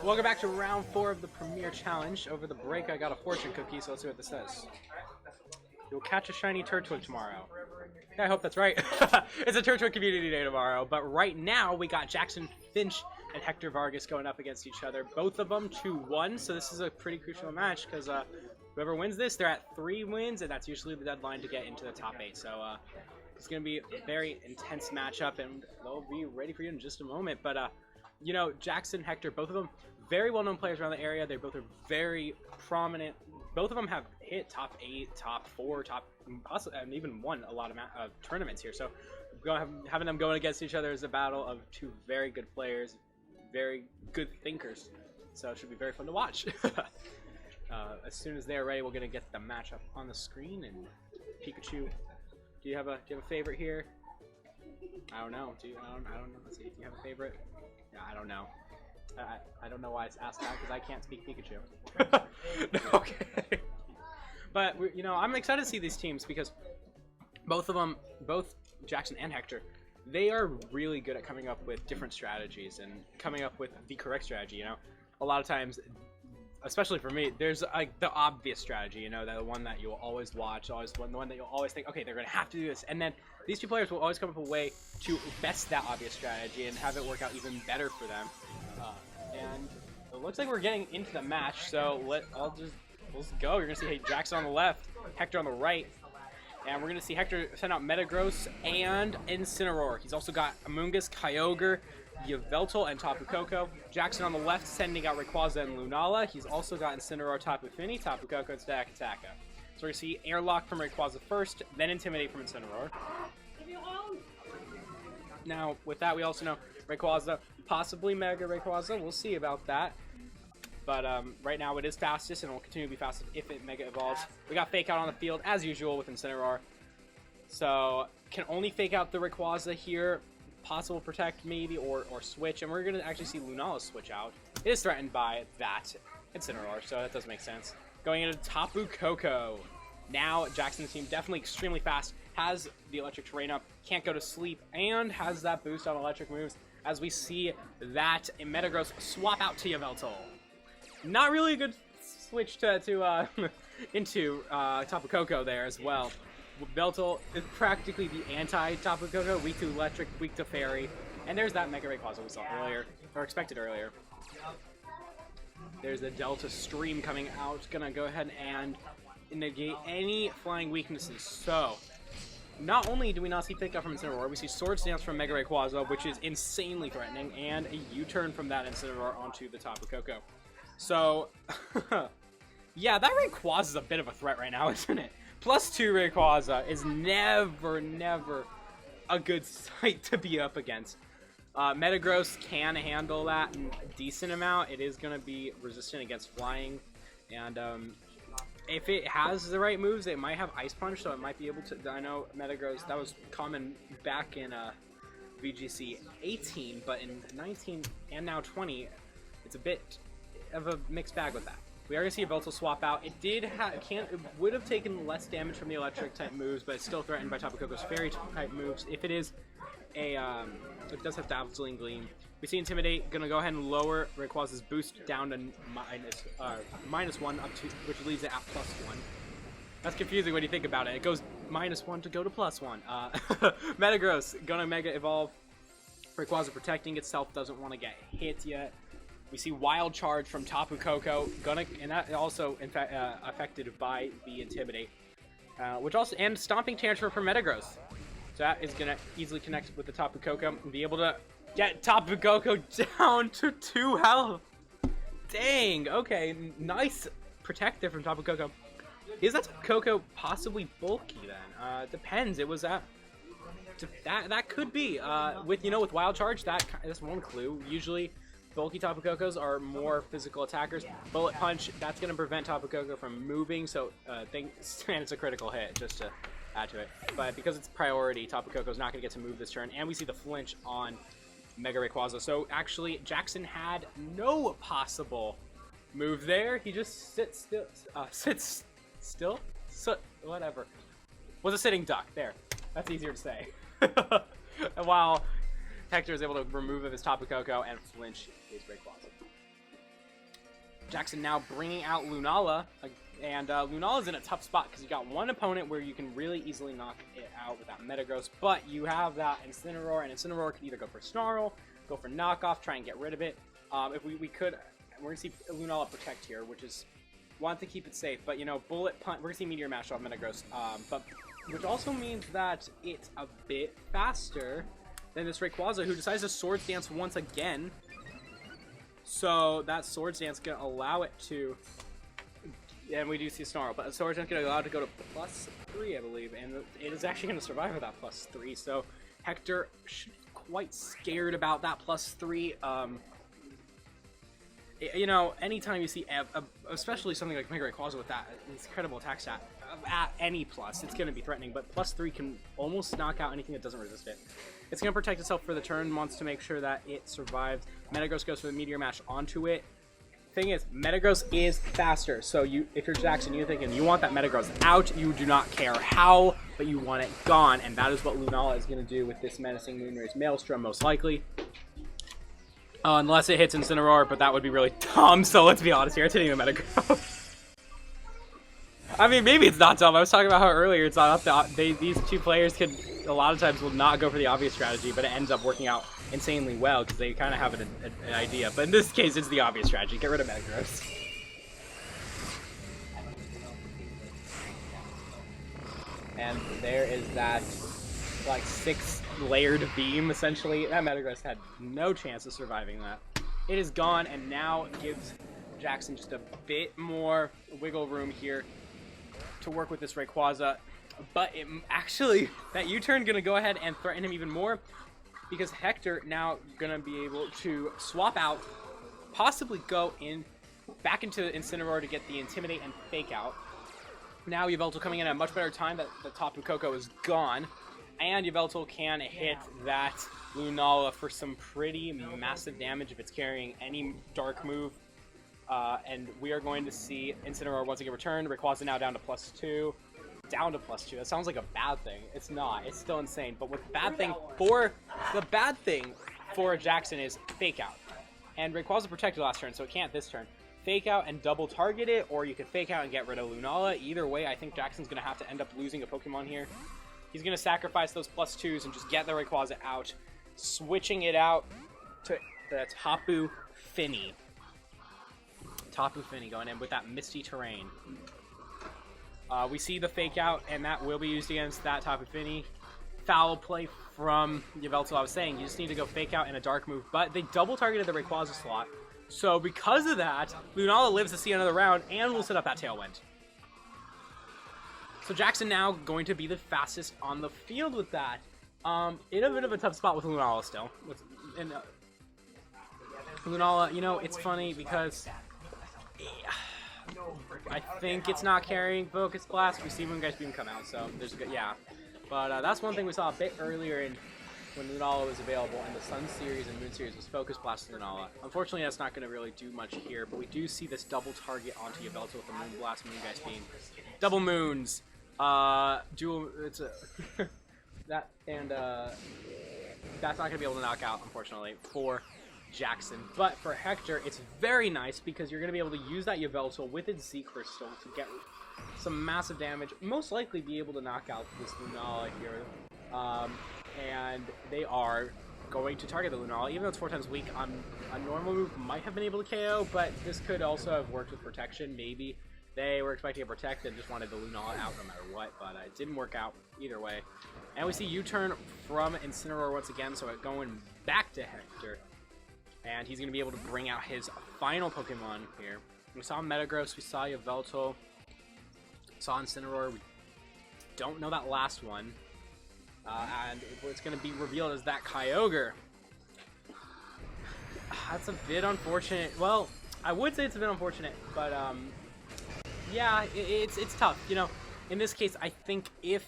Welcome back to round 4 of the Premier Challenge. Over the break, I got a fortune cookie, so let's see what this says. You'll catch a shiny Turtwig tomorrow. Yeah, I hope that's right. It's a Turtwig Community Day tomorrow, but right now we got Jackson, Finch, and Hector Vargas going up against each other. Both of them 2-1, so this is a pretty crucial match because whoever wins this, they're at 3 wins, and that's usually the deadline to get into the top 8. So it's going to be a very intense matchup, and we'll be ready for you in just a moment. But you know, Jackson, Hector, both of them very well-known players around the area. They both are very prominent. Both of them have hit top 8, top 4, and even won a lot of tournaments here. So having them going against each other is a battle of 2 very good players, very good thinkers. So it should be very fun to watch. As soon as they're ready, we're gonna get the matchup on the screen. And Pikachu, do you have a favorite here? I don't know. I don't know. Let's see. Do you have a favorite? Yeah, I don't know. I don't know why it's asked that because I can't speak Pikachu. Okay. But you know, I'm excited to see these teams because both of them, both Jackson and Hector, they are really good at coming up with different strategies and coming up with the correct strategy. You know, a lot of times, especially for me, there's like the obvious strategy. You know, the one that you'll always watch, the one that you'll always think, okay, they're gonna have to do this, and then these 2 players will always come up with a way to best that obvious strategy and have it work out even better for them. And it looks like we're getting into the match, so let's go. You're gonna see Jackson on the left, Hector on the right, and we're gonna see Hector send out Metagross and Incineroar. He's also got Amoonguss, Kyogre, Yveltal, and Tapu Koko. Jackson on the left sending out Rayquaza and Lunala. He's also got Incineroar, Tapu Fini, Tapu Koko, and Stakataka. So we're gonna see Airlock from Rayquaza first, then Intimidate from Incineroar. Now, with that, we also know Rayquaza, possibly Mega Rayquaza. We'll see about that. But right now, it is fastest, and it will continue to be fastest if it Mega Evolves. We got Fake Out on the field, as usual, with Incineroar. So, can only Fake Out the Rayquaza here. Possible Protect, maybe, or Switch. And we're going to actually see Lunala switch out. It is threatened by that Incineroar, so that does make sense. Going into Tapu Koko. Now, Jackson's team definitely extremely fast. Has the electric terrain up, can't go to sleep, and has that boost on electric moves as we see that Metagross swap out to Yveltal. Not really a good switch to into Tapu Koko there as well. Yveltal is practically the anti-Tapu Koko, weak to electric, weak to fairy, and there's that Mega Rayquaza we saw earlier, or expected earlier. There's the Delta Stream coming out, gonna go ahead and negate any flying weaknesses. So, not only do we not see Fake Out from Incineroar, we see Swords Dance from Mega Rayquaza, which is insanely threatening, and a U-turn from that Incineroar onto the Tapu Koko. So, yeah, that Rayquaza is a bit of a threat right now, isn't it? +2 Rayquaza is never a good sight to be up against. Metagross can handle that in a decent amount. It is going to be resistant against flying, and if it has the right moves, it might have Ice Punch, so it might be able to. I know Metagross, that was common back in VGC 18, but in 19 and now 20, it's a bit of a mixed bag with that. We are going to see a Yveltal swap out. It would have taken less damage from the electric type moves, but it's still threatened by Tapu Koko's fairy type moves. If it is it does have Dazzling Gleam. We see Intimidate, gonna go ahead and lower Rayquaza's boost down to -1 up to, which leaves it at +1. That's confusing when you think about it. It goes -1 to go to +1. Metagross gonna Mega Evolve. Rayquaza protecting itself, doesn't want to get hit yet. We see Wild Charge from Tapu Koko, and that also in fact affected by the Intimidate, and Stomping Tantrum from Metagross. So that is gonna easily connect with the Tapu Koko and be able to get Tapu Koko down to 2 health. Dang, okay, nice protect there from Tapu Koko. Is that Tapu Koko possibly bulky then? Depends. It was that could be with Wild Charge. That's one clue. Usually, bulky Tapu Kokos are more physical attackers. Bullet Punch, that's gonna prevent Tapu Koko from moving. So and it's a critical hit just to add to it. But because it's priority, Tapu Koko's not gonna get to move this turn, and we see the flinch on Mega Rayquaza. So actually, Jackson had no possible move there. He just sits still, whatever. Was a sitting duck. There, that's easier to say. While Hector is able to remove his Tapu Koko and flinch his Rayquaza. Jackson now bringing out Lunala, and Lunala's in a tough spot because you got one opponent where you can really easily knock it out with that Metagross, but you have that Incineroar, and Incineroar can either go for Snarl, go for Knockoff, try and get rid of it. If we could, we're going to see Lunala Protect here, which is, want to keep it safe, but, you know, Bullet Punch, we're going to see Meteor Mash off Metagross, but which also means that it's a bit faster than this Rayquaza, who decides to Swords Dance once again. So that Swords Dance going to allow it to, and we do see Snarl, but Swords Dance going to allow it to go to +3, I believe, and it is actually going to survive with that +3. So Hector quite scared about that +3. You know, anytime you see, especially something like Mega Rayquaza with that incredible attack stat, at any plus, it's going to be threatening, but +3 can almost knock out anything that doesn't resist it. It's going to protect itself for the turn, wants to make sure that it survives. Metagross goes for the Meteor Mash onto it. Thing is, Metagross is faster, so if you're Jackson, you're thinking you want that Metagross out, you do not care how, but you want it gone, and that is what Lunala is going to do with this Menacing Moonraze Maelstrom, most likely. Unless it hits Incineroar, but that would be really dumb, so let's be honest here, it's hitting the Metagross. I mean, maybe it's not dumb. I was talking about how earlier it's not up to, these two players can, a lot of times, will not go for the obvious strategy, but it ends up working out insanely well, because they kind of have an idea. But in this case, it's the obvious strategy. Get rid of Metagross. And there is that, like, 6-layered beam, essentially. That Metagross had no chance of surviving that. It is gone, and now gives Jackson just a bit more wiggle room here to work with this Rayquaza. But actually, that U-turn going to go ahead and threaten him even more, because Hector now going to be able to swap out, possibly go back into Incineroar to get the Intimidate and Fake Out. Now Yveltal coming in at a much better time that the Tapu Koko is gone, and Yveltal can hit that Lunala for some pretty massive damage if it's carrying any dark move. And we are going to see Incineroar once again return. Rayquaza now down to +2. Down to +2. That sounds like a bad thing. It's not. It's still insane. But what the bad thing for Jackson is Fake Out. And Rayquaza protected last turn, so it can't this turn. Fake Out and double target it, or you could Fake Out and get rid of Lunala. Either way, I think Jackson's going to have to end up losing a Pokemon here. He's going to sacrifice those +2s and just get the Rayquaza out, switching it out to the Tapu Fini. Tapu Fini going in with that Misty Terrain. We see the Fake Out, and that will be used against that Tapu Fini. Foul play from Yveltal. I was saying, you just need to go Fake Out and a Dark move, but they double targeted the Rayquaza slot. So because of that, Lunala lives to see another round and will set up that Tailwind. So Jackson now going to be the fastest on the field with that. In a bit of a tough spot with Lunala still. Lunala, you know, it's funny because I think it's not carrying Focus Blast. We see Moongeist Beam come out, so there's a good, yeah. But that's one thing we saw a bit earlier when Lunala was available, and the Sun Series and Moon Series was Focus Blast Lunala. Unfortunately, that's not going to really do much here, but we do see this double target onto Yveltal with the Moon Blast, Moongeist Beam. Double Moons. It's a that, and that's not going to be able to knock out, unfortunately, for Jackson. But for Hector, it's very nice because you're going to be able to use that Yveltal with its Z Crystal to get some massive damage. Most likely be able to knock out this Lunala here. And they are going to target the Lunala, even though it's 4 times weak. A normal move might have been able to KO, but this could also have worked with protection, maybe. They were expecting a protect and just wanted the Lunala out no matter what, but it didn't work out either way. And we see U-turn from Incineroar once again, so it going back to Hector. And he's going to be able to bring out his final Pokemon here. We saw Metagross, we saw Yveltal, saw Incineroar. We don't know that last one. And it's going to be revealed as that Kyogre. That's a bit unfortunate. Well, I would say it's a bit unfortunate, but yeah, it's tough. You know, in this case, I think if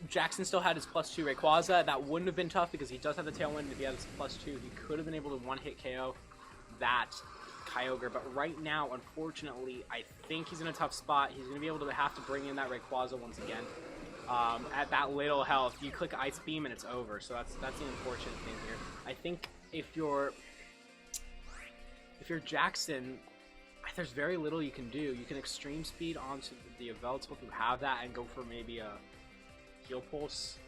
Jackson still had his +2 Rayquaza, that wouldn't have been tough because he does have the Tailwind. If he had his +2, he could have been able to one-hit KO that Kyogre. But right now, unfortunately, I think he's in a tough spot. He's going to be able to have to bring in that Rayquaza once again. At that little health, you click Ice Beam and it's over. So that's the unfortunate thing here. I think if you're Jackson, there's very little you can do. You can extreme speed onto the Yveltal if you have that and go for maybe a heal pulse.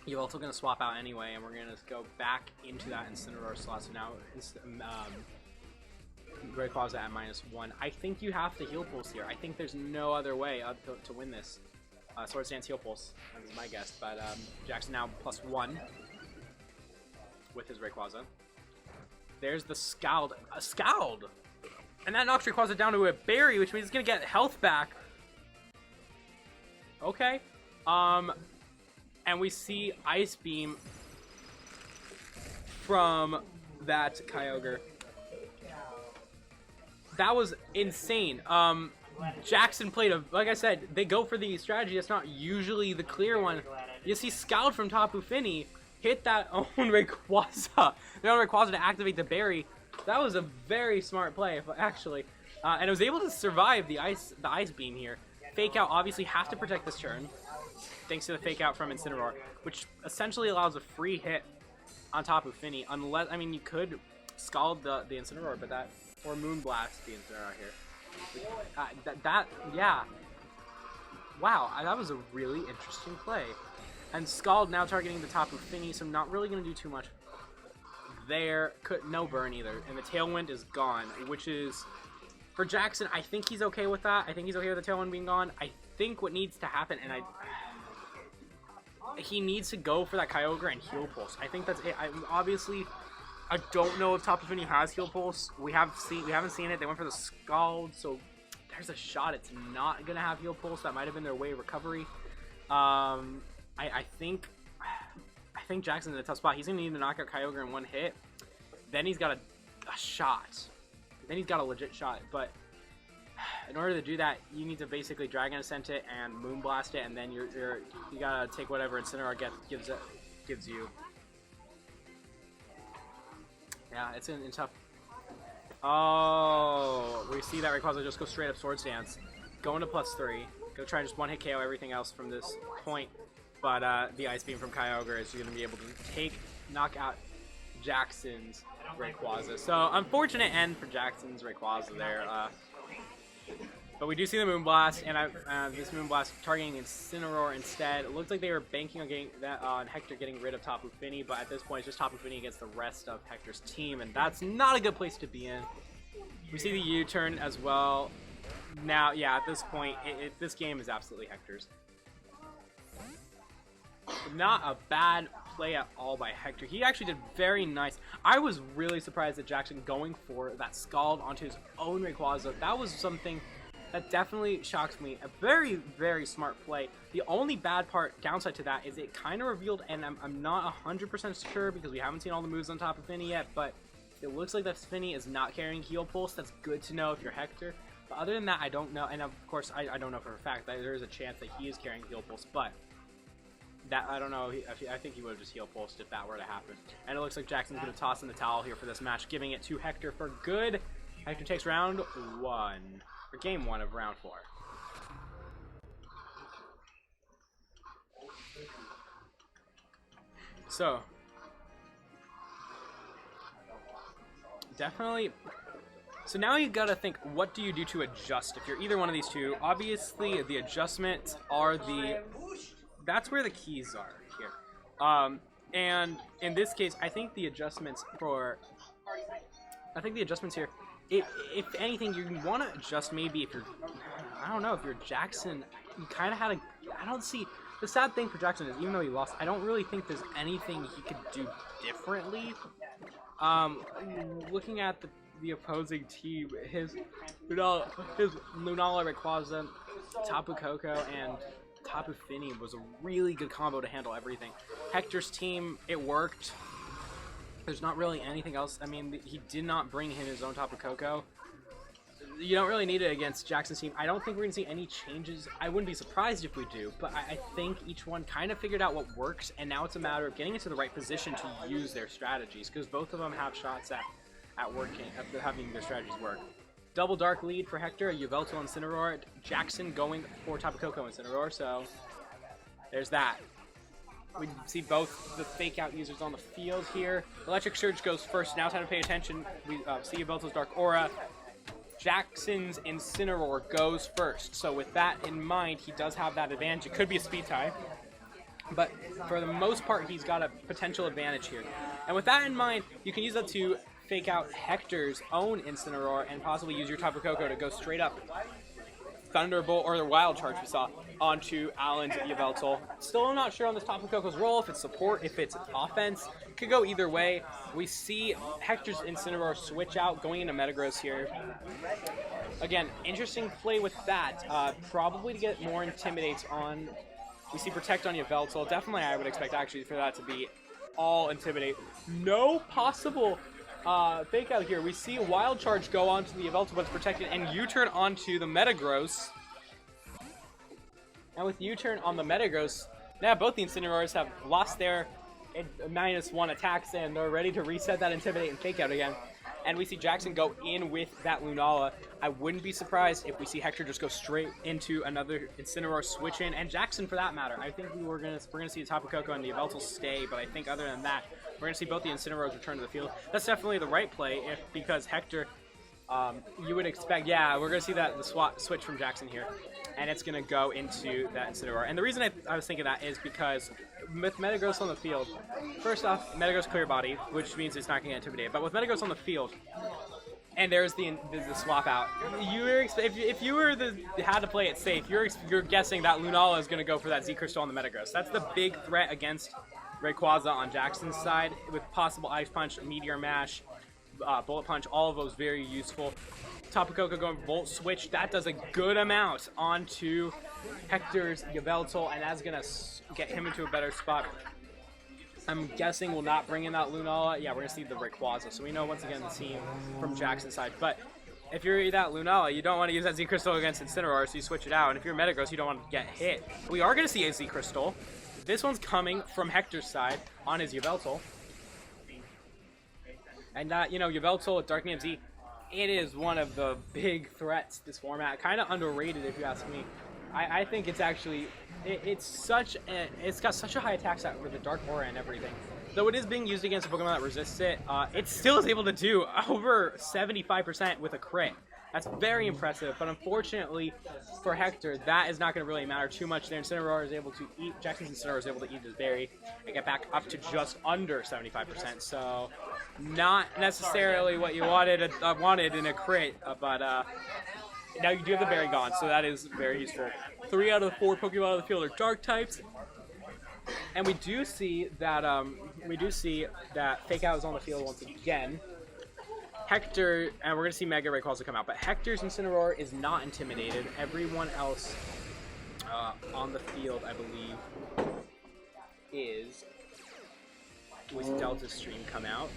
Yveltal gonna swap out anyway, and we're gonna go back into that Incineroar slot. So now Rayquaza at -1. I think you have to heal pulse here. I think there's no other way to win this. Swords Dance heal pulse, that's my guess. But Jackson now +1 with his Rayquaza. There's the Scald. A Scald! And that knocks Rayquaza down to a berry, which means it's gonna get health back. Okay. And we see Ice Beam from that Kyogre. That was insane. Jackson played like I said, they go for the strategy that's not usually the clear one. You see Scald from Tapu Fini hit that own Rayquaza. Their own Rayquaza to activate the berry. That was a very smart play, actually. And it was able to survive the ice beam here. Fake out obviously have to protect this turn, thanks to the fake out from Incineroar, which essentially allows a free hit on Tapu Fini. Unless, I mean, you could Scald the Incineroar, but that, or Moonblast the Incineroar here. Yeah. Wow, that was a really interesting play. And Scald now targeting the Tapu Fini, so not really going to do too much there. No burn either. And the Tailwind is gone, which is, for Jackson, I think he's okay with that. I think he's okay with the Tailwind being gone. I think what needs to happen, and he needs to go for that Kyogre and Heal Pulse. I think that's it. Obviously, I don't know if Tapu Fini has Heal Pulse. We haven't seen it. They went for the Scald, so there's a shot it's not gonna have Heal Pulse. That might have been their way of recovery. I think Jackson's in a tough spot. He's gonna need to knock out Kyogre in one hit. Then he's got a shot. Then he's got a legit shot. But in order to do that, you need to basically Dragon Ascent it and Moonblast it, and then you gotta take whatever Incineroar gives you. Yeah, it's in tough. Oh, we see that Rayquaza just go straight up Swords Dance, going to +3. Go try and just one-hit KO everything else from this point. But the Ice Beam from Kyogre is going to be able to knock out Jackson's Rayquaza. So, unfortunate end for Jackson's Rayquaza there. But we do see the Moonblast, and this Moonblast targeting Incineroar instead. It looked like they were banking on Hector getting rid of Tapu Fini, but at this point it's just Tapu Fini against the rest of Hector's team, and that's not a good place to be in. We see the U-turn as well. Now, yeah, at this point, this game is absolutely Hector's. Not a bad play at all by Hector. He actually did very nice. I was really surprised at Jackson going for that Scald onto his own Rayquaza. That was something that definitely shocks me. A very, very smart play. The only downside to that is it kind of revealed, and I'm not 100% sure because we haven't seen all the moves on top of Fini yet, but it looks like that Fini is not carrying Heal Pulse. That's good to know if you're Hector. But other than that, I don't know. And of course, I don't know for a fact that there is a chance that he is carrying Heal Pulse, but that, I don't know. I think he would have just Heal Pulsed if that were to happen. And it looks like Jackson's going to toss in the towel here for this match, giving it to Hector for good. Hector takes round 1, or game 1 of round 4. So, definitely. So now you gotta think, what do you do to adjust if you're either one of these two? Obviously, the adjustments are that's where the keys are here. And in this case, I think the adjustments here, if anything, you want to adjust maybe if you're, I don't know, if you're Jackson, you kind of had I don't see, the sad thing for Jackson is even though he lost, I don't really think there's anything he could do differently. Looking at the opposing team, his Lunala Rayquaza, Tapu Koko, and Tapu Fini was a really good combo to handle everything. Hector's team, it worked. There's not really anything else. I mean, he did not bring in his own Tapu Koko. You don't really need it against Jackson's team. I don't think we're going to see any changes. I wouldn't be surprised if we do, but I think each one kind of figured out what works, and now it's a matter of getting into the right position to use their strategies, because both of them have shots at having their strategies work. Double Dark lead for Hector, Yveltal and Incineroar. Jackson going for Tapu Koko and Incineroar, so there's that. We see both the fake out users on the field here. Electric Surge goes first. Now time to pay attention. We see Yveltal's Dark Aura. Jackson's Incineroar goes first. So with that in mind, he does have that advantage. It could be a speed tie, but for the most part, he's got a potential advantage here. And with that in mind, you can use that to fake out Hector's own Incineroar and possibly use your Tapu Koko to go straight up Thunderbolt or the Wild Charge we saw onto Alan's Yveltal. Still not sure on this Tapu Koko's role, if it's support, if it's offense. Could go either way. We see Hector's Incineroar switch out, going into Metagross here. Again, interesting play with that. Probably to get more Intimidates on. We see Protect on Yveltal. Definitely I would expect actually for that to be all Intimidate. No possible fake out here. We see Wild Charge go onto the Yveltal, but it's protected, and U-turn onto the Metagross. And with U-turn on the Metagross, now both the Incineroars have lost their -1 attacks, and they're ready to reset that Intimidate and fake out again. And we see Jackson go in with that Lunala. I wouldn't be surprised if we see Hector just go straight into another Incineroar switch in, and Jackson for that matter. I think we're gonna see the Tapu Koko and the Yveltal stay, but I think other than that, we're gonna see both the Incineroars return to the field. That's definitely the right play, because Hector, you would expect, yeah, we're gonna see the switch from Jackson here, and it's gonna go into that Incineroar. And the reason I was thinking that is because with Metagross on the field, first off, Metagross clear body, which means it's not gonna get intimidated. But with Metagross on the field, and there's the swap out, if you had to play it safe, you're guessing that Lunala is gonna go for that Z Crystal on the Metagross. That's the big threat against Rayquaza on Jackson's side, with possible Ice Punch, Meteor Mash, Bullet Punch, all of those very useful. Tapu Koko going Volt Switch, that does a good amount onto Hector's Yveltal, and that's going to get him into a better spot. I'm guessing we'll not bring in that Lunala. Yeah, we're going to see the Rayquaza, so we know once again the team from Jackson's side. But if you're that Lunala, you don't want to use that Z Crystal against Incineroar, so you switch it out. And if you're Metagross, you don't want to get hit. We are going to see a Z Crystal. This one's coming from Hector's side on his Yveltal. And Yveltal with Dark Z, it is one of the big threats this format. Kind of underrated if you ask me. I think it's actually, it's got such a high attack stat with the Dark Aura and everything. Though it is being used against a Pokemon that resists it, it still is able to do over 75% with a crit. That's very impressive, but unfortunately for Hector, that is not going to really matter too much. Their Incineroar is able to eat, Jackson's Incineroar is able to eat his berry and get back up to just under 75%. So, not necessarily what you wanted in a crit, but now you do have the berry gone, so that is very useful. 3 out of the 4 Pokemon on the field are Dark types, and we do see that Fake Out is on the field once again. Hector, and we're going to see Mega Rayquaza come out, but Hector's Incineroar is not intimidated. Everyone else on the field, I believe, is... We see Delta Stream come out.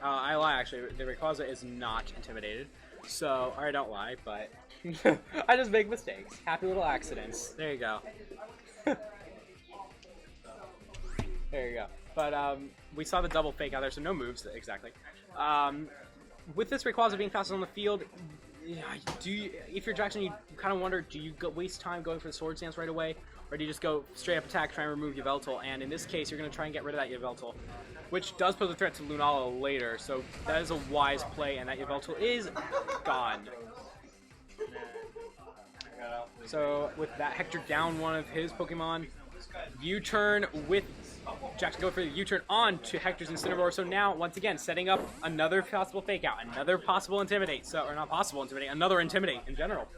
I lie, actually. The Rayquaza is not intimidated. So, or I don't lie, but I just make mistakes. Happy little accidents. There you go. There you go. But we saw the double fake out there, so no moves exactly. With this Rayquaza being fastest on the field, if you're Jackson, you kind of wonder, do you waste time going for the Swords Dance right away, or do you just go straight up attack, try and remove Yveltal? And in this case, you're going to try and get rid of that Yveltal, which does pose a threat to Lunala later, so that is a wise play, and that Yveltal is gone. So with that, Hector down one of his Pokemon. U-turn with Jackson go for the U-turn on to Hector's Incineroar. So now, once again, setting up another possible fake out, another possible intimidate. So, or not possible intimidate, another intimidate in general.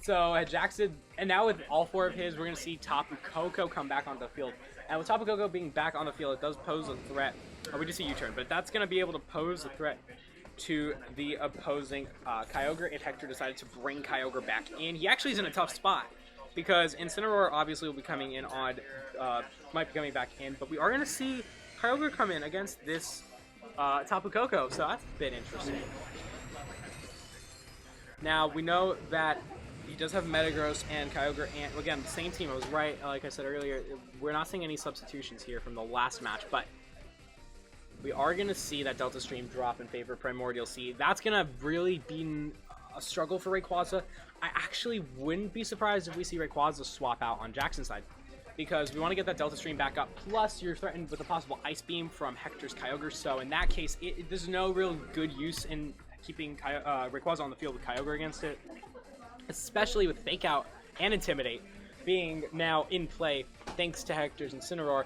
So Jackson, and now with all 4 of his, we're going to see Tapu Koko come back onto the field. And with Tapu Koko being back on the field, it does pose a threat. Oh, we just see U-turn, but that's going to be able to pose a threat to the opposing Kyogre if Hector decided to bring Kyogre back in. He actually is in a tough spot, because Incineroar obviously will be coming in on, might be coming back in, but we are going to see Kyogre come in against this Tapu Koko, so that's a bit interesting. Now, we know that he does have Metagross and Kyogre, and again, the same team. I was right, like I said earlier, we're not seeing any substitutions here from the last match, but we are going to see that Delta Stream drop in favor of Primordial Seed. That's going to really be a struggle for Rayquaza. I actually wouldn't be surprised if we see Rayquaza swap out on Jackson's side, because we want to get that Delta Stream back up, plus you're threatened with a possible Ice Beam from Hector's Kyogre, so in that case, there's no real good use in keeping Rayquaza on the field with Kyogre against it, especially with Fake Out and Intimidate being now in play thanks to Hector's Incineroar.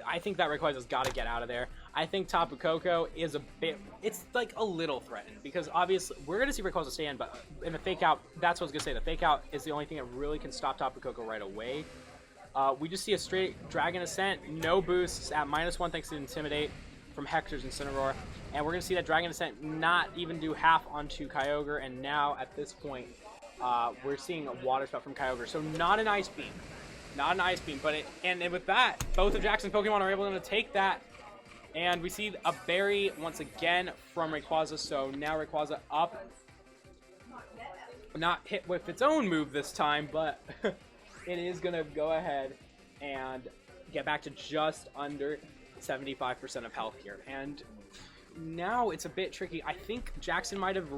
I think that Rayquaza's got to get out of there. I think Tapu Koko is a bit, it's like a little threatened because obviously we're going to see Rayquaza stay in, but in the Fake Out, that's what I was going to say. The Fake Out is the only thing that really can stop Tapu Koko right away. We just see a straight Dragon Ascent, no boosts at -1 thanks to Intimidate from Hector's Incineroar. And we're going to see that Dragon Ascent not even do half onto Kyogre, and now at this point, we're seeing a Water Spout from Kyogre. So not an Ice Beam. Not an Ice Beam, but and with that, both of Jackson's Pokemon are able to take that. And we see a Berry once again from Rayquaza, so now Rayquaza up. Not hit with its own move this time, but it is going to go ahead and get back to just under 75% of health here. And now it's a bit tricky. I think Jackson might have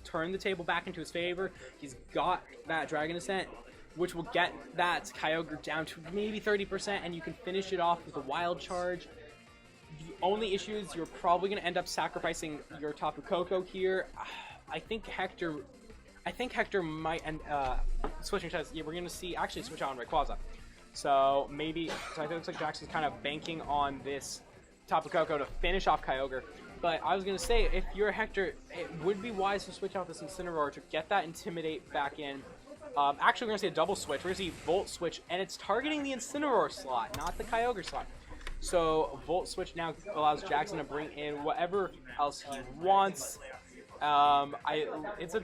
turned the table back into his favor. He's got that Dragon Ascent, which will get that Kyogre down to maybe 30%, and you can finish it off with a Wild Charge. The only issue is you're probably going to end up sacrificing your Tapu Koko here. I think Hector might end switching to, yeah, we're going to see actually switch out on Rayquaza. So maybe, so I think it looks like Jackson's kind of banking on this Tapu Koko to finish off Kyogre. But I was going to say, if you're Hector, it would be wise to switch out this Incineroar to get that Intimidate back in. Actually, we're going to see a double switch. We're going to see Volt Switch, and it's targeting the Incineroar slot, not the Kyogre slot. So Volt Switch now allows Jackson to bring in whatever else he wants. It's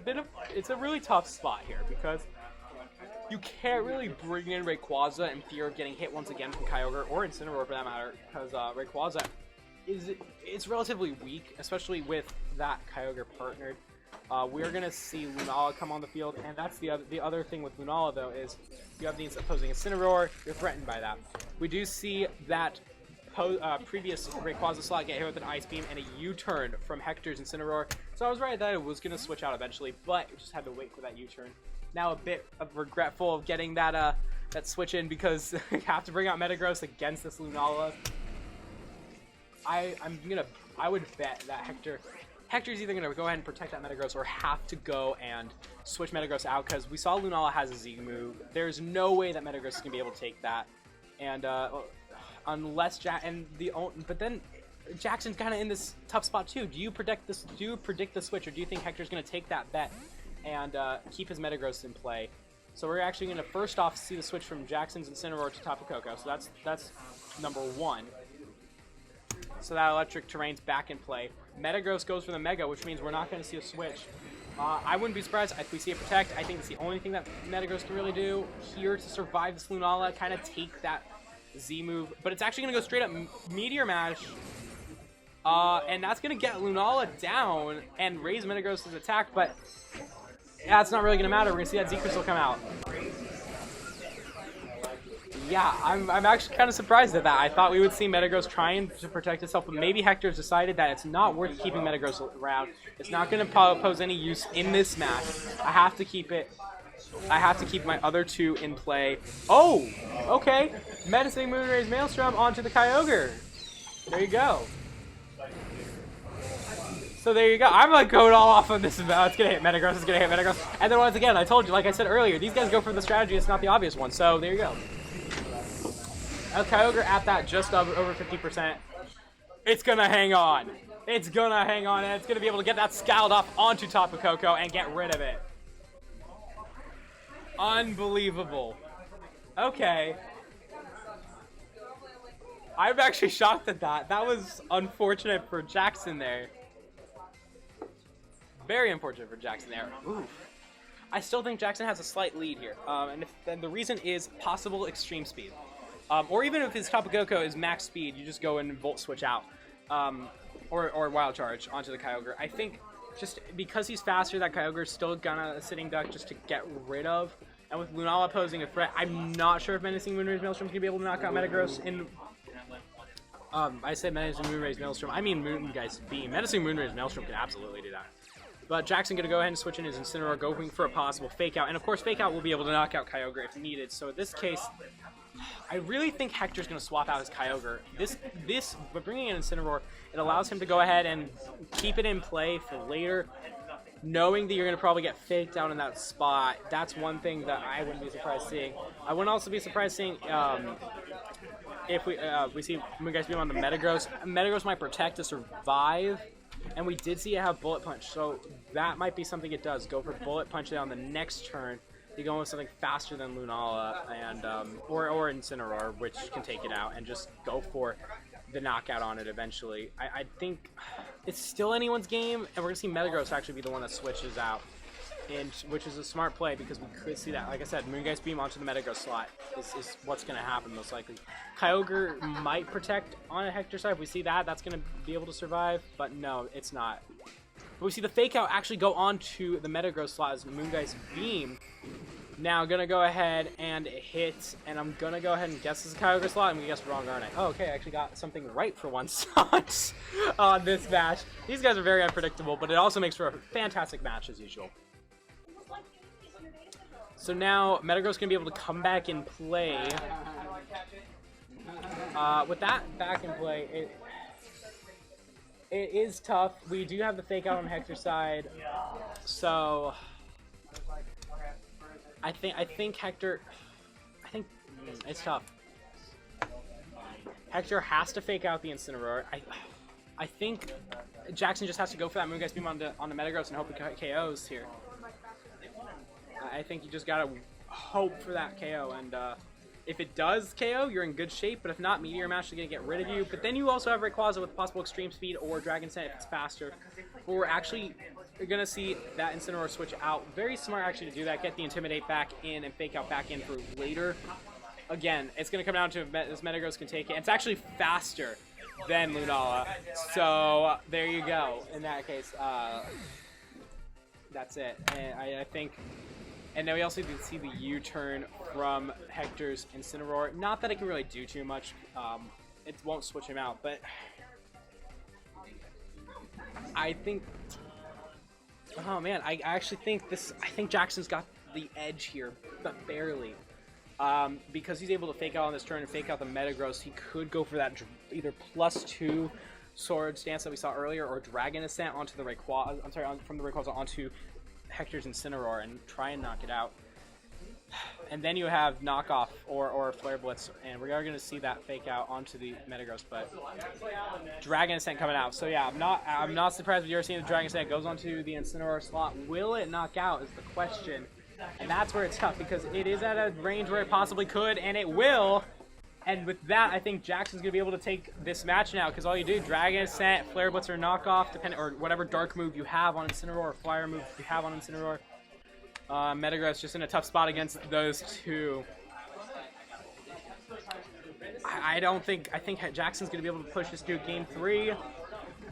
a really tough spot here because you can't really bring in Rayquaza in fear of getting hit once again from Kyogre or Incineroar for that matter, because Rayquaza it's relatively weak, especially with that Kyogre partnered. We're gonna see Lunala come on the field, and that's the other thing with Lunala though is you have the opposing Incineroar. You're threatened by that. We do see that previous Rayquaza slot get hit with an Ice Beam and a U-turn from Hector's Incineroar. So I was right that it was going to switch out eventually, but it just had to wait for that U-turn. Now a bit of regretful of getting that that switch in because you have to bring out Metagross against this Lunala. I would bet that Hector's either going to go ahead and protect that Metagross or have to go and switch Metagross out because we saw Lunala has a Z move. There's no way that Metagross is going to be able to take that. And unless but then Jackson's kind of in this tough spot too. Do you predict the switch, or do you think Hector's going to take that bet and keep his Metagross in play? So we're actually going to first off see the switch from Jackson's Incineroar to Tapu Koko. So that's number one. So that Electric Terrain's back in play. Metagross goes for the Mega, which means we're not going to see a switch. I wouldn't be surprised if we see a Protect. I think it's the only thing that Metagross can really do here to survive this Lunala, kind of take that Z move, but it's actually going to go straight up Meteor Mash, and that's going to get Lunala down and raise Metagross' attack, but that's not really going to matter. We're going to see that Z Crystal come out. Yeah, I'm actually kind of surprised at that. I thought we would see Metagross trying to protect itself, but maybe Hector's decided that it's not worth keeping Metagross around. It's not going to pose any use in this match. I have to keep my other two in play. Oh, okay. Menacing Moonraze Maelstrom onto the Kyogre. There you go. So there you go. I'm like going all off on this. It's gonna hit Metagross. It's gonna hit Metagross. And then once again, I told you, like I said earlier, these guys go for the strategy. It's not the obvious one. So there you go. Kyogre at that just over 50%. It's gonna hang on. It's gonna hang on, and it's gonna be able to get that Scald off onto Tapu Koko and get rid of it. Unbelievable. Okay. I'm actually shocked at that. That was unfortunate for Jackson there. Very unfortunate for Jackson there. Oof. I still think Jackson has a slight lead here. And the reason is possible extreme speed. Or even if his Tapu Koko is max speed, you just go and Volt Switch out. Or Wild Charge onto the Kyogre. I think just because he's faster, that Kyogre's still gonna Sitting Duck just to get rid of. And with Lunala posing a threat, I'm not sure if Menacing Moonraze Maelstrom's gonna be able to knock out Metagross in... I said Menacing Moonraze Maelstrom. I mean Moongeist Beam. Menacing Moonraze Maelstrom can absolutely do that. But Jackson gonna go ahead and switch in his Incineroar, going for a possible Fake Out. And of course, Fake Out will be able to knock out Kyogre if needed. So in this case, I really think Hector's going to swap out his Kyogre. But bringing in Incineroar, it allows him to go ahead and keep it in play for later, knowing that you're going to probably get faked out in that spot. That's one thing that I wouldn't be surprised seeing. I wouldn't also be surprised seeing if we see Moongeist Beam on the Metagross. Metagross might protect to survive, and we did see it have Bullet Punch, so that might be something it does. Go for Bullet Punch on the next turn. You go with something faster than Lunala and or Incineroar, which can take it out, and just go for the knockout on it eventually. I think it's still anyone's game, and we're gonna see Metagross actually be the one that switches out, which is a smart play because we could see that. Like I said, Moongeist Beam onto the Metagross slot is what's gonna happen most likely. Kyogre might protect on a Hector side. If we see that, that's gonna be able to survive, but no, it's not. But we see the Fake Out actually go onto the Metagross slot as Moongeist Beam. Now, gonna go ahead and hit, and I'm gonna go ahead and guess this is a Kyogre slot. I'm gonna guess wrong, aren't I? Oh, okay, I actually got something right for once on this match. These guys are very unpredictable, but it also makes for a fantastic match as usual. So now, Metagross gonna be able to come back and play. With that back in play, it is tough. We do have the Fake Out on Hector's side, so I think Hector. It's tough. Hector has to Fake Out the Incineroar. I think Jackson just has to go for that Moongeist Beam on the Metagross and hope it KOs here. I think you just gotta hope for that KO, and if it does KO, you're in good shape, but if not, Meteor Mash is going to get rid of you. But then you also have Rayquaza with possible Extreme Speed or Dragon Scent if it's faster. But we're actually going to see that Incineroar switch out. Very smart actually to do that, get the Intimidate back in and Fake Out back in for later. Again, it's going to come down to if this Metagross can take it. It's actually faster than Lunala. So there you go. In that case, that's it. And I think... And then we also did see the U-turn from Hector's Incineroar. Not that it can really do too much. It won't switch him out, but I think... Oh man, I actually think this... I think Jackson's got the edge here, but barely. Because he's able to Fake Out on this turn and Fake Out the Metagross, he could go for that either +2 Sword Stance that we saw earlier, or Dragon Ascent onto the Rayquaza... I'm sorry, from the Rayquaza onto Hector's Incineroar and try and knock it out. And then you have Knockoff or Flare Blitz, and we are going to see that Fake Out onto the Metagross, but Dragon Ascent coming out. So yeah, I'm not surprised if you're seeing the Dragon Ascent goes onto the Incineroar slot. Will it knock out is the question, and that's where it's tough because it is at a range where it possibly could, and it will. And with that, I think Jackson's going to be able to take this match now, because all you do, Dragon Ascent, Flare Blitz, or Knockoff, or whatever Dark move you have on Incineroar, or Fire move you have on Incineroar. Metagross just in a tough spot against those two. I think Jackson's going to be able to push this to Game 3.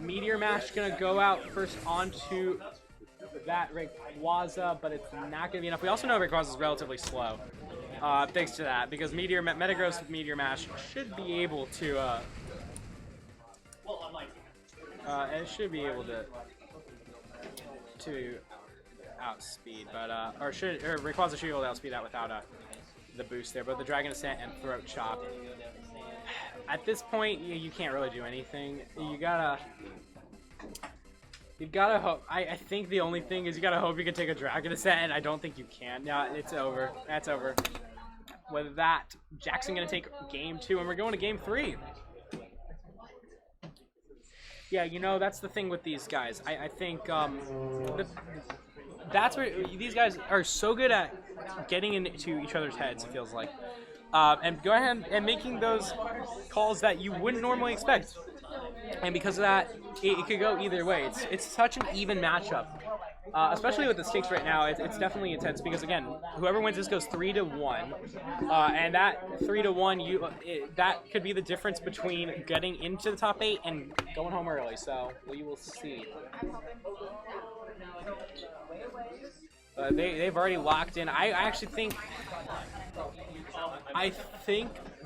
Meteor Mash going to go out first onto that Rayquaza, but it's not going to be enough. We also know Rayquaza is relatively slow. Thanks to that, because Metagross with Meteor Mash should be able to, it should be able to outspeed, but, or Rayquaza should be able to outspeed that without, the boost there, but the Dragon Ascent and Throat Chop. At this point, you can't really do anything. You gotta hope. I think the only thing is you gotta hope you can take a Dragon Ascent, and I don't think you can. No, it's over. That's over. With that, Jackson gonna take Game 2, and we're going to Game 3. Yeah, you know, that's the thing with these guys. I think that's where these guys are so good at getting into each other's heads, it feels like. And go ahead and making those calls that you wouldn't normally expect. And because of that, it could go either way. It's such an even matchup. Especially with the stakes right now, it's definitely intense because, again, whoever wins this goes 3-1. And that 3-1, that could be the difference between getting into the top 8 and going home early. So we will see. They've already locked in. I actually think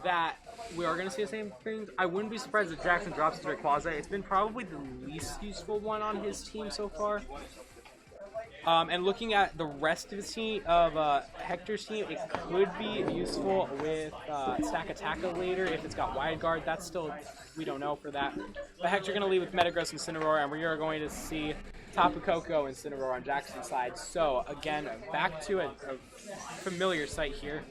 that we are going to see the same things. I wouldn't be surprised if Jackson drops to Rayquaza. It's been probably the least useful one on his team so far. And looking at the rest of the team, of Hector's team, it could be useful with Stack Attacka later if it's got Wide Guard. That's still, we don't know for that. But Hector going to lead with Metagross and Incineroar, and we are going to see Tapu Koko and Incineroar on Jackson's side. So, again, back to a familiar sight here.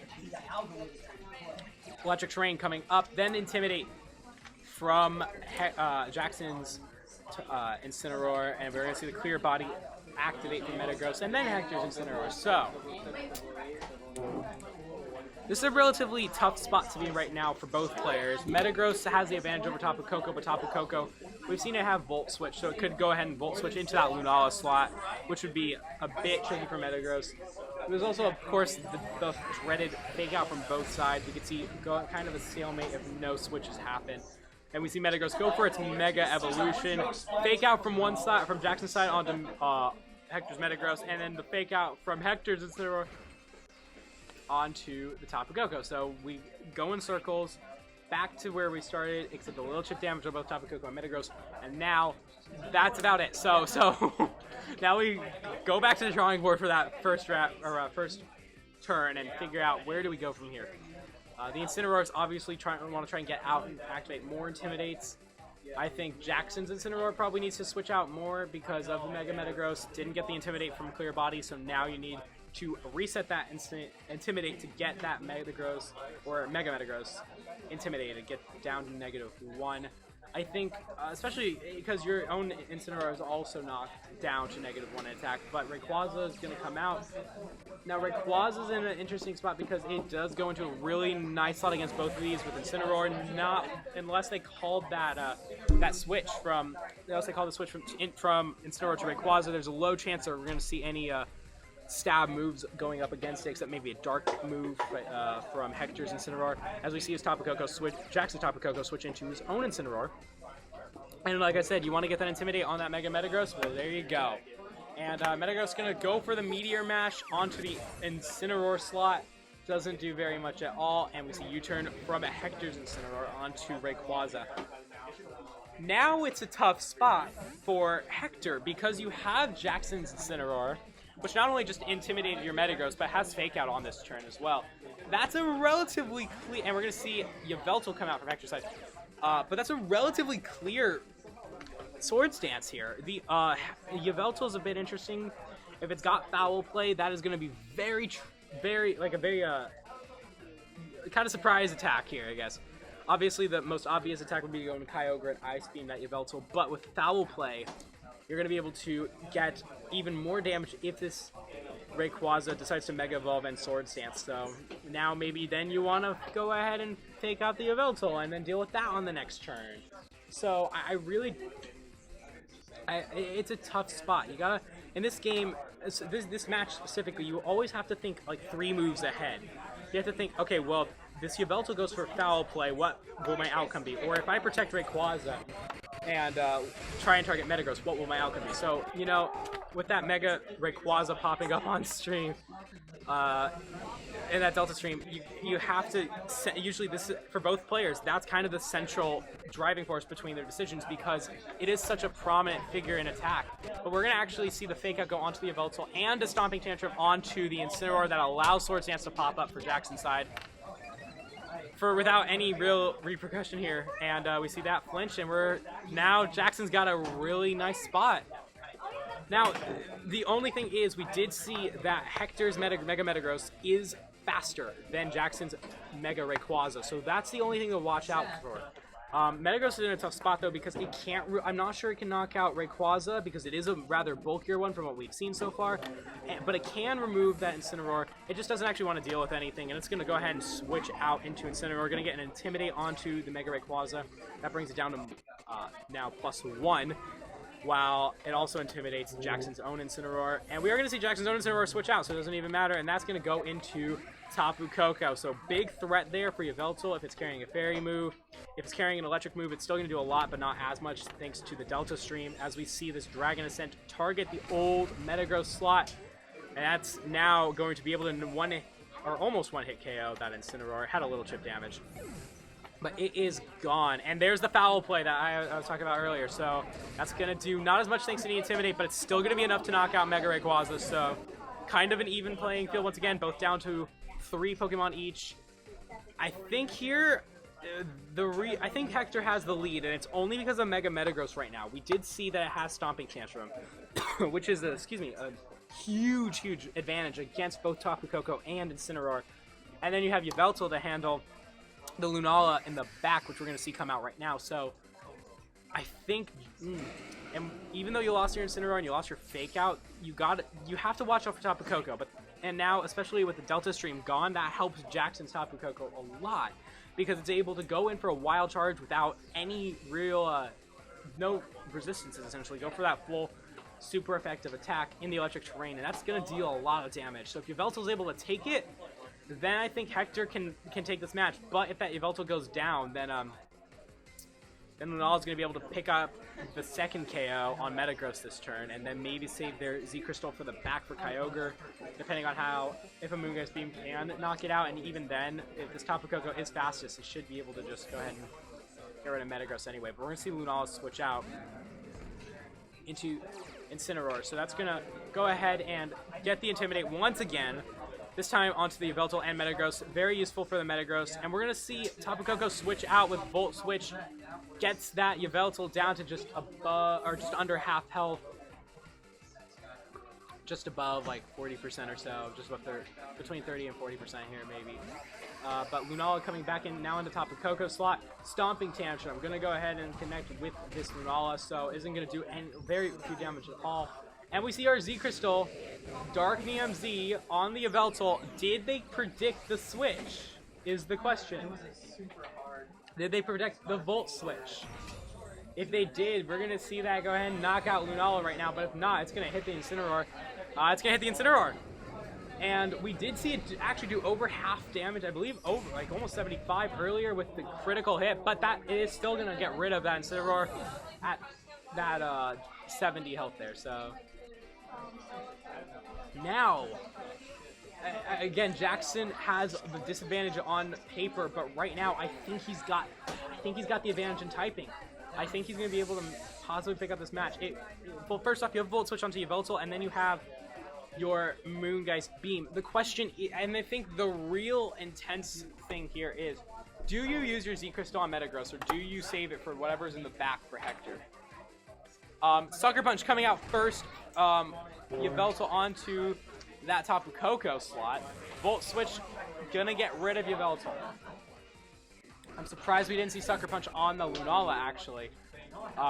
Electric Terrain coming up, then Intimidate from Jackson's Incineroar, and we're going to see the Clear Body activate from Metagross, and then Hector's Incineroar. So, this is a relatively tough spot to be in right now for both players. Metagross has the advantage over Tapu Koko, but Tapu Koko, we've seen it have Volt Switch, so it could go ahead and Volt Switch into that Lunala slot, which would be a bit tricky for Metagross. There's also, of course, the dreaded Fake Out from both sides. We could see kind of a stalemate if no switches happen. And we see Metagross go for its Mega Evolution. Fake Out from one side, from Jackson's side onto Hector's Metagross, and then the Fake Out from Hector's Incineroar onto the Tapu Koko. So we go in circles, back to where we started, except a little chip damage on both Tapu Koko and Metagross, and now that's about it. So now we go back to the drawing board for that first turn and figure out where do we go from here. The Incineroars obviously want to try and get out and activate more Intimidates. I think Jackson's Incineroar probably needs to switch out more because of the Mega Metagross. Didn't get the Intimidate from Clear Body, so now you need to reset that Intimidate to get that Metagross, or Mega Metagross, intimidated, get down to -1. I think, especially because your own Incineroar is also knocked down to -1 attack, but Rayquaza is going to come out. Now Rayquaza is in an interesting spot because it does go into a really nice slot against both of these with Incineroar, not unless they called that switch from, unless they called the switch from Incineroar to Rayquaza. There's a low chance that we're going to see any stab moves going up against it, except maybe a dark move from Hector's Incineroar, as we see his Tapu Koko switch, Jackson's Tapu Koko switch into his own Incineroar. And like I said, you want to get that Intimidate on that Mega Metagross? Well, there you go. And Metagross is going to go for the Meteor Mash onto the Incineroar slot. Doesn't do very much at all, and we see U-turn from Hector's Incineroar onto Rayquaza. Now it's a tough spot for Hector because you have Jackson's Incineroar, which not only just intimidated your Metagross, but has Fake Out on this turn as well. That's a relatively clear, and we're going to see Yveltal come out from Hector's side, but that's a relatively clear Swords Dance here. The Yveltal is a bit interesting. If it's got Foul Play, that is going to be very kind of surprise attack here, I guess. Obviously, the most obvious attack would be going Kyogre and Ice Beam that Yveltal, but with Foul Play, you're going to be able to get even more damage if this Rayquaza decides to Mega Evolve and Swords Dance. So now maybe then you want to go ahead and take out the Yveltal and then deal with that on the next turn. So it's a tough spot. You gotta, in this game, this match specifically, you always have to think like 3 moves ahead. You have to think, okay, well, this Yveltal goes for Foul Play, what will my outcome be? Or if I protect Rayquaza and try and target Metagross, what will my outcome be? So, you know, with that Mega Rayquaza popping up on stream, in that Delta stream, you have to, usually this, for both players, that's kind of the central driving force between their decisions because it is such a prominent figure in attack. But we're going to actually see the Fake Out go onto the Yveltal and a Stomping Tantrum onto the Incineroar that allows Swords Dance to pop up for Jackson's side, without any real repercussion here. And we see that flinch, and now Jackson's got a really nice spot. Now, the only thing is, we did see that Hector's Mega Metagross is faster than Jackson's Mega Rayquaza, so that's the only thing to watch out for. Metagross is in a tough spot though because it can't. I'm not sure it can knock out Rayquaza because it is a rather bulkier one from what we've seen so far. But it can remove that Incineroar. It just doesn't actually want to deal with anything, and it's going to go ahead and switch out into Incineroar. We're going to get an Intimidate onto the Mega Rayquaza. That brings it down to now +1. While it also intimidates Jackson's own Incineroar. And we are going to see Jackson's own Incineroar switch out, so it doesn't even matter, and that's going to go into Tapu Koko. So big threat there for Yveltal if it's carrying a Fairy move. If it's carrying an Electric move, it's still going to do a lot, but not as much thanks to the Delta stream, as we see this Dragon Ascent target the old Metagross slot. And that's now going to be able to almost one-hit KO that Incineroar. Had a little chip damage. But it is gone. And there's the foul play that I was talking about earlier. So that's going to do not as much thanks to the Intimidate, but it's still going to be enough to knock out Mega Rayquaza. So kind of an even playing field once again, both down to 3 Pokemon each. I think here, I think Hector has the lead, and it's only because of Mega Metagross right now. We did see that it has Stomping Tantrum, which is, a huge, huge advantage against both Tapu Koko and Incineroar. And then you have Yveltal to handle the Lunala in the back, which we're going to see come out right now. So I think, and even though you lost your Incineroar and you lost your Fake Out, you have to watch out for Tapu Koko. And now, especially with the Delta Stream gone, that helps Jackson's Tapu Koko a lot, because it's able to go in for a Wild Charge without any real, no resistances, essentially. Go for that full, super effective attack in the electric terrain, and that's going to deal a lot of damage. So if Yveltal's able to take it, then I think Hector can take this match. But if that Yveltal goes down, then Lunala's going to be able to pick up the second KO on Metagross this turn, and then maybe save their Z-Crystal for the back for Kyogre, depending on if a Moongeist Beam can knock it out. And even then, if this Tapu Koko is fastest, it should be able to just go ahead and get rid of Metagross anyway. But we're going to see Lunala switch out into Incineroar. So that's going to go ahead and get the Intimidate once again. This time onto the Yveltal and Metagross. Very useful for the Metagross. And we're going to see Tapu Koko switch out with Volt Switch. Gets that Yveltal down to just above, or just under half health. Just above like 40% or so. Just between 30 and 40% here maybe. But Lunala coming back in now into Tapu Koko slot. Stomping Tantrum. I'm going to go ahead and connect with this Lunala. So isn't going to do any very few damage at all. And we see our Z-Crystal, Dark VMZ, on the Yveltal. Did they predict the switch, is the question. Did they predict the Volt Switch? If they did, we're going to see that go ahead and knock out Lunala right now. But if not, it's going to hit the Incineroar. It's going to hit the Incineroar. And we did see it actually do over half damage, I believe over like almost 75 earlier with the critical hit. But that is still going to get rid of that Incineroar at that 70 health there. So now, again, Jackson has the disadvantage on paper, but right now I think he's got the advantage in typing. I think he's going to be able to possibly pick up this match. Well, first off, you have Volt Switch onto Yveltal, and then you have your Moongeist Beam. The question, and I think the real intense thing here is, do you use your Z-Crystal on Metagross, or do you save it for whatever's in the back for Hector? Sucker Punch coming out first. Yveltal onto that Tapu Koko slot. Volt Switch gonna get rid of Yveltal. I'm surprised we didn't see Sucker Punch on the Lunala, actually.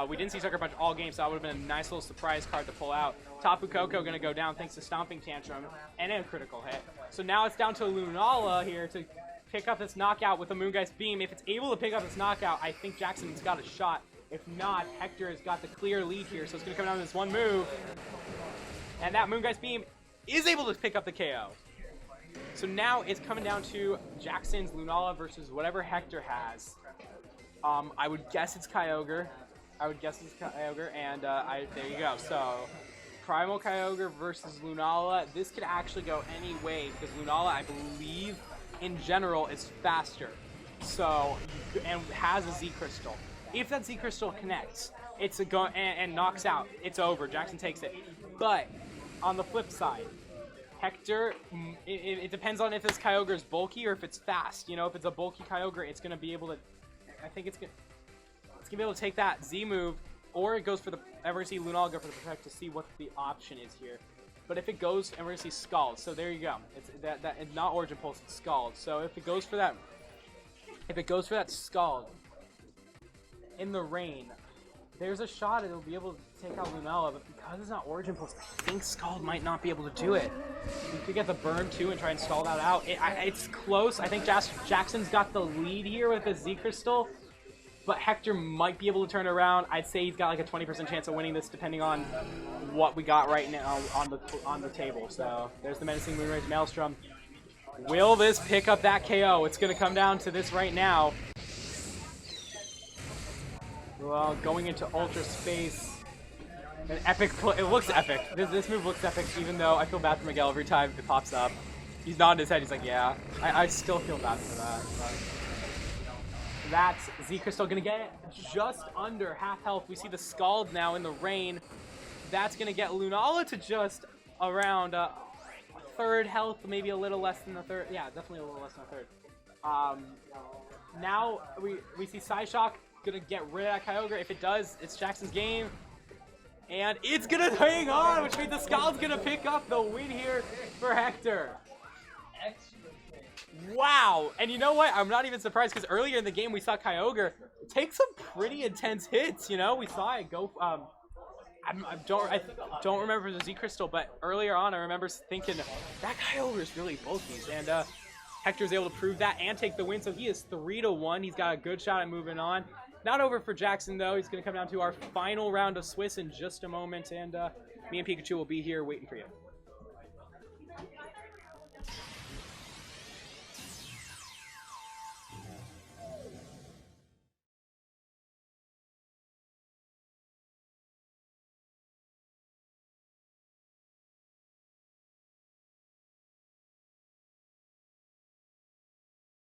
We didn't see Sucker Punch all game, so that would have been a nice little surprise card to pull out. Tapu Koko gonna go down thanks to Stomping Tantrum and a critical hit. So now it's down to Lunala here to pick up this knockout with a Moongeist Beam. If it's able to pick up this knockout, I think Jackson's got a shot. If not, Hector has got the clear lead here, so it's going to come down to this one move. And that Moongeist Beam is able to pick up the KO. So now it's coming down to Jackson's Lunala versus whatever Hector has. I would guess it's Kyogre. And there you go. So, Primal Kyogre versus Lunala. This could actually go any way, because Lunala, I believe, in general, is faster. So, and has a Z-Crystal. If that Z-Crystal connects, it's and knocks out, it's over. Jackson takes it. But on the flip side, Hector, it depends on if this Kyogre is bulky or if it's fast. You know, if it's a bulky Kyogre, it's going to be able to, I think it's going to be able to take that Z move, or it goes for the, we're going to see Lunala go for the Protect to see what the option is here. But if it goes, and we're going to see Scald, so there you go. It's it's not Origin Pulse, it's Scald. So if it goes for that Scald in the rain, there's a shot it'll be able to take out Lunala, but because it's not Origin Pulse, I think Scald might not be able to do it. You could get the burn too and try and stall that out. It's close. I think Jackson's got the lead here with the Z-Crystal, but Hector might be able to turn it around. I'd say he's got like a 20% chance of winning this, depending on what we got right now on the table. So there's the Menacing Moonraze Maelstrom. Will this pick up that KO? It's going to come down to this right now. Well, going into Ultra Space, an epic play. It looks epic. This move looks epic, even though I feel bad for Miguel every time it pops up. He's nodding his head. He's like, yeah. I still feel bad for that. But That's Z Crystal gonna get just under half health. We see the Scald now in the rain. That's gonna get Lunala to just around third health, maybe a little less than the third. Yeah, definitely a little less than a third. Now we see Psyshock gonna get rid of that Kyogre. If it does, it's Jackson's game. And it's gonna hang on, which means the Scald's gonna pick up the win here for Hector. Wow, and you know what? I'm not even surprised because earlier in the game we saw Kyogre take some pretty intense hits. You know, we saw it go. I don't remember the Z Crystal, but earlier on I remember thinking that Kyogre is really bulky, and Hector's able to prove that and take the win. So he is 3-1. He's got a good shot at moving on. Not over for Jackson though. He's going to come down to our final round of Swiss in just a moment, and me and Pikachu will be here waiting for you.